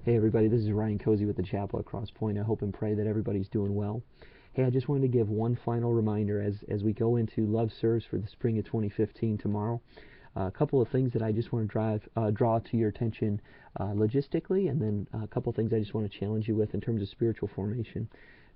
Hey everybody, this is Ryan Cozy with the Chapel at Cross Point. I hope and pray that everybody's doing well. Hey, I just wanted to give one final reminder as we go into Love Serves for the spring of 2015 tomorrow. A couple of things that I just want to draw to your attention logistically, and then a couple of things I just want to challenge you with in terms of spiritual formation.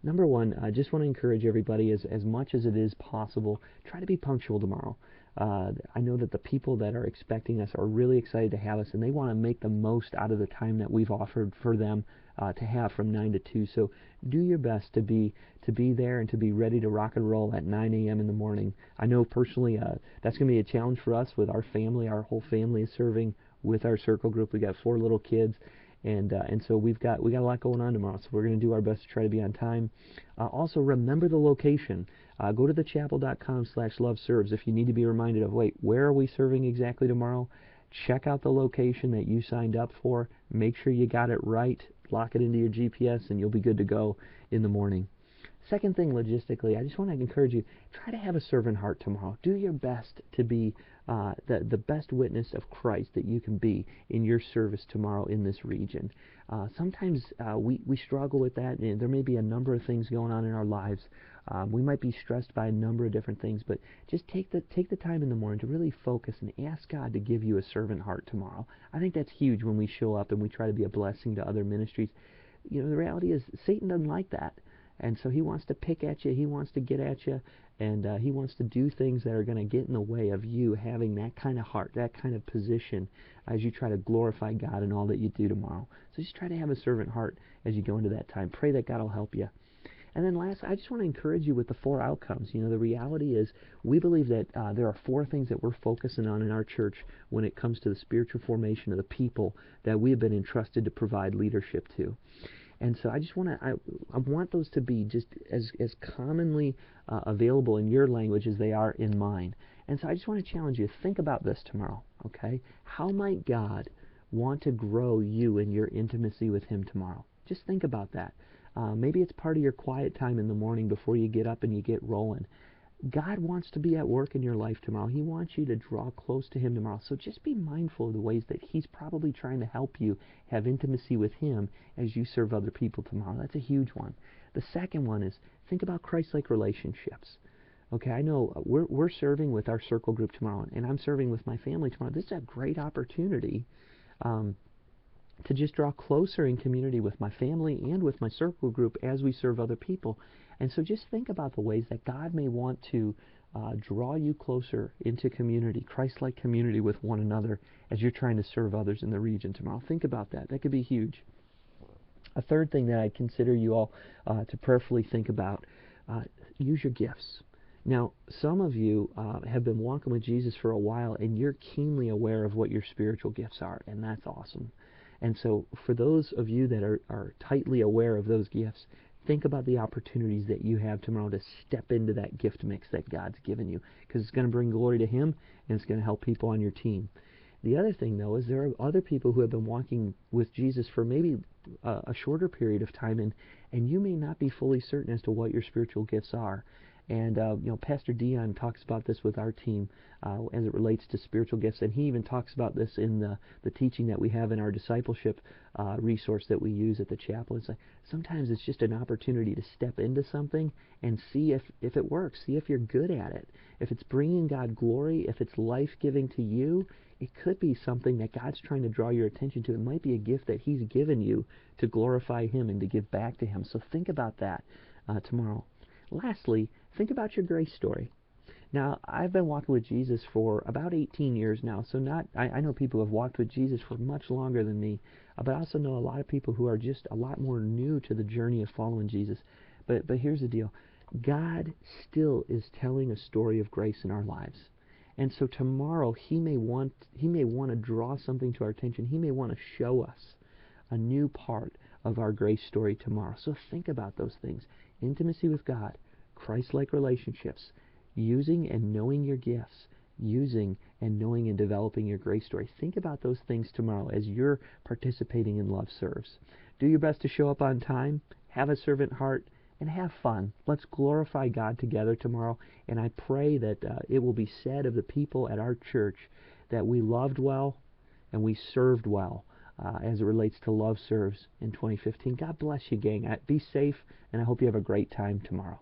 Number one, I just want to encourage everybody, as much as it is possible, try to be punctual tomorrow. I know that the people that are expecting us are really excited to have us, and they want to make the most out of the time that we've offered for them to have from 9 to 2. So do your best to be there and to be ready to rock and roll at 9 a.m. in the morning. I know personally that's going to be a challenge for us with our family. Our whole family is serving with our circle group. We got 4 little kids. And so we got a lot going on tomorrow, so we're going to do our best to try to be on time. Also, remember the location. Go to thechapel.com/loveserves if you need to be reminded of, wait, where are we serving exactly tomorrow? Check out the location that you signed up for. Make sure you got it right. Lock it into your GPS, and you'll be good to go in the morning. Second thing, logistically, I just want to encourage you, try to have a servant heart tomorrow. Do your best to be the best witness of Christ that you can be in your service tomorrow in this region. Sometimes we struggle with that, and there may be a number of things going on in our lives. We might be stressed by a number of different things, but just take the time in the morning to really focus and ask God to give you a servant heart tomorrow. I think that's huge when we show up and we try to be a blessing to other ministries. You know, the reality is Satan doesn't like that. And so he wants to pick at you, he wants to get at you, and he wants to do things that are going to get in the way of you having that kind of heart, that kind of position as you try to glorify God in all that you do tomorrow. So just try to have a servant heart as you go into that time. Pray that God will help you. And then last, I just want to encourage you with the 4 outcomes. You know, the reality is we believe that there are 4 things that we're focusing on in our church when it comes to the spiritual formation of the people that we have been entrusted to provide leadership to. And so I just I want those to be just as commonly available in your language as they are in mine. And so I just want to challenge you, think about this tomorrow, okay? How might God want to grow you in your intimacy with Him tomorrow? Just think about that. Maybe it's part of your quiet time in the morning before you get up and you get rolling. God wants to be at work in your life tomorrow. He wants you to draw close to Him tomorrow. So just be mindful of the ways that He's probably trying to help you have intimacy with Him as you serve other people tomorrow. That's a huge one. The second one is think about Christ-like relationships. Okay, I know we're serving with our circle group tomorrow, and I'm serving with my family tomorrow. This is a great opportunity to just draw closer in community with my family and with my circle group as we serve other people. And so just think about the ways that God may want to draw you closer into community, Christ-like community with one another as you're trying to serve others in the region tomorrow. Think about that. That could be huge. A third thing that I'd consider you all to prayerfully think about, use your gifts. Now, some of you have been walking with Jesus for a while, and you're keenly aware of what your spiritual gifts are, and that's awesome. And so for those of you that are tightly aware of those gifts, think about the opportunities that you have tomorrow to step into that gift mix that God's given you, because it's going to bring glory to Him, and it's going to help people on your team. The other thing, though, is there are other people who have been walking with Jesus for maybe a shorter period of time, and you may not be fully certain as to what your spiritual gifts are. And you know, Pastor Dion talks about this with our team as it relates to spiritual gifts, and he even talks about this in the teaching that we have in our discipleship resource that we use at the chapel. It's like sometimes it's just an opportunity to step into something and see if it works, see if you're good at it, if it's bringing God glory, if it's life-giving to you. It could be something that God's trying to draw your attention to. It might be a gift that He's given you to glorify Him and to give back to Him. So think about that tomorrow. Lastly, think about your grace story. Now, I've been walking with Jesus for about 18 years now, so I know people who have walked with Jesus for much longer than me, but I also know a lot of people who are just a lot more new to the journey of following Jesus. But here's the deal. God still is telling a story of grace in our lives. And so tomorrow He may want to draw something to our attention. He may want to show us a new part of our grace story tomorrow. So think about those things. Intimacy with God, Christ-like relationships, using and knowing your gifts, using and knowing and developing your grace story. Think about those things tomorrow as you're participating in Love Serves. Do your best to show up on time, have a servant heart, and have fun. Let's glorify God together tomorrow, and I pray that it will be said of the people at our church that we loved well and we served well as it relates to Love Serves in 2015. God bless you, gang. Be safe, and I hope you have a great time tomorrow.